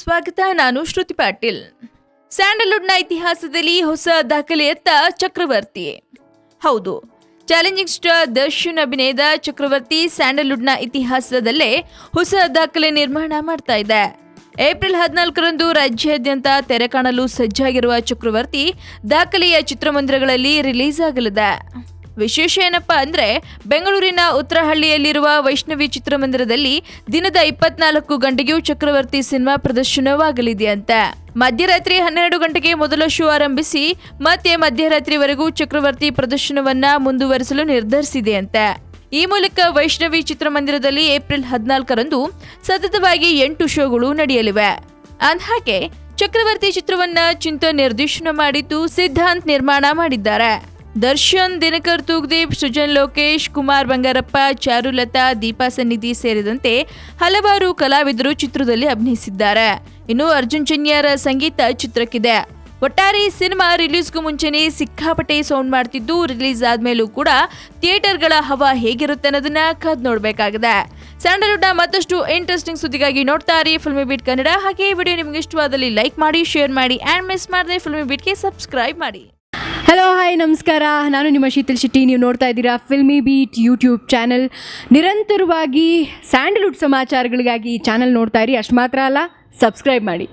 ಸ್ವಾಗತ. ನಾನು ಶ್ರುತಿ ಪಾಟೀಲ್. ಸ್ಯಾಂಡಲ್ವುಡ್ನ ಇತಿಹಾಸದಲ್ಲಿ ಹೊಸ ದಾಖಲೆಯತ್ತ ಚಕ್ರವರ್ತಿ. ಹೌದು, ಚಾಲೆಂಜಿಂಗ್ ಸ್ಟಾರ್ ದರ್ಶನ್ ಅಭಿನಯದ ಚಕ್ರವರ್ತಿ ಸ್ಯಾಂಡಲ್ವುಡ್ನ ಇತಿಹಾಸದಲ್ಲೇ ಹೊಸ ದಾಖಲೆ ನಿರ್ಮಾಣ ಮಾಡ್ತಾ ಇದೆ. ಏಪ್ರಿಲ್ 14ರಂದು ರಾಜ್ಯಾದ್ಯಂತ ತೆರೆ ಕಾಣಲು ಸಜ್ಜಾಗಿರುವ ಚಕ್ರವರ್ತಿ ದಾಖಲೆಯ ಚಿತ್ರಮಂದಿರಗಳಲ್ಲಿ ರಿಲೀಸ್ ಆಗಲಿದೆ. ವಿಶೇಷ ಏನಪ್ಪಾ ಅಂದ್ರೆ, ಬೆಂಗಳೂರಿನ ಉತ್ತರಹಳ್ಳಿಯಲ್ಲಿರುವ ವೈಷ್ಣವಿ ಚಿತ್ರಮಂದಿರದಲ್ಲಿ ದಿನದ 24 ಗಂಟೆಗೂ ಚಕ್ರವರ್ತಿ ಸಿನಿಮಾ ಪ್ರದರ್ಶನವಾಗಲಿದೆಯಂತೆ. ಮಧ್ಯರಾತ್ರಿ 12 ಗಂಟೆಗೆ ಮೊದಲ ಶೋ ಆರಂಭಿಸಿ ಮತ್ತೆ ಮಧ್ಯರಾತ್ರಿವರೆಗೂ ಚಕ್ರವರ್ತಿ ಪ್ರದರ್ಶನವನ್ನ ಮುಂದುವರಿಸಲು ನಿರ್ಧರಿಸಿದೆಯಂತೆ. ಈ ಮೂಲಕ ವೈಷ್ಣವಿ ಚಿತ್ರಮಂದಿರದಲ್ಲಿ ಏಪ್ರಿಲ್ 14ರಂದು ಸತತವಾಗಿ 8 ಶೋಗಳು ನಡೆಯಲಿವೆ. ಅಂದ್ಹಾಗೆ ಚಕ್ರವರ್ತಿ ಚಿತ್ರವನ್ನ ಚಿಂತನ್ ನಿರ್ದೇಶನ ಮಾಡಿದ್ದು, ಸಿದ್ಧಾಂತ್ ನಿರ್ಮಾಣ ಮಾಡಿದ್ದಾರೆ. ದರ್ಶನ್, ದಿನಕರ್ ತೂಗ್ದೀಪ್, ಸೃಜನ್ ಲೋಕೇಶ್, ಕುಮಾರ್ ಬಂಗಾರಪ್ಪ, ಚಾರುಲತಾ, ದೀಪಾ ಸನ್ನಿಧಿ ಸೇರಿದಂತೆ ಹಲವಾರು ಕಲಾವಿದರು ಚಿತ್ರದಲ್ಲಿ ಅಭಿನಯಿಸಿದ್ದಾರೆ. ಇನ್ನು ಅರ್ಜುನ್ ಜನ್ಯಾರ ಸಂಗೀತ ಚಿತ್ರಕ್ಕಿದೆ. ಒಟ್ಟಾರೆ ಸಿನಿಮಾ ರಿಲೀಸ್ಗೂ ಮುಂಚೆನೇ ಸಿಕ್ಕಾಪಟ್ಟೆ ಸೌಂಡ್ ಮಾಡ್ತಿದ್ದು, ರಿಲೀಸ್ ಆದ್ಮೇಲೂ ಕೂಡ ಥಿಯೇಟರ್ಗಳ ಹವಾ ಹೇಗಿರುತ್ತೆ ಅನ್ನೋದನ್ನ ಕಾದ್ ನೋಡ್ಬೇಕಾಗಿದೆ. ಸ್ಯಾಂಡಲ್ವುಡ್ನ ಮತ್ತಷ್ಟು ಇಂಟ್ರೆಸ್ಟಿಂಗ್ ಸುದ್ದಿಗಾಗಿ ನೋಡ್ತಾ ಇರಿ ಫಿಲ್ಮಿ ಬೀಟ್ ಕನ್ನಡ. ಹಾಗೆ ಈ ವಿಡಿಯೋ ನಿಮ್ಗೆ ಇಷ್ಟವಾದಲ್ಲಿ ಲೈಕ್ ಮಾಡಿ, ಶೇರ್ ಮಾಡಿ ಆ್ಯಂಡ್ ಮಿಸ್ ಮಾಡದೆ ಫಿಲ್ಮಿ ಬೀಟ್ಗೆ ಸಬ್ಸ್ಕ್ರೈಬ್ ಮಾಡಿ. ಹಲೋ, ಹಾಯ್, ನಮಸ್ಕಾರ. ನಾನು ನಿಮ್ಮ ಶೀತಲ್ ಶೆಟ್ಟಿ. ನೀವು ನೋಡ್ತಾ ಇದ್ದೀರಾ ಫಿಲ್ಮಿ ಬೀಟ್ ಯೂಟ್ಯೂಬ್ ಚಾನಲ್. ನಿರಂತರವಾಗಿ ಸ್ಯಾಂಡಲ್ವುಡ್ ಸಮಾಚಾರಗಳಿಗಾಗಿ ಈ ಚಾನಲ್ ನೋಡ್ತಾ ಇರಿ. ಅಷ್ಟು ಮಾತ್ರ ಅಲ್ಲ, ಸಬ್ಸ್ಕ್ರೈಬ್ ಮಾಡಿ.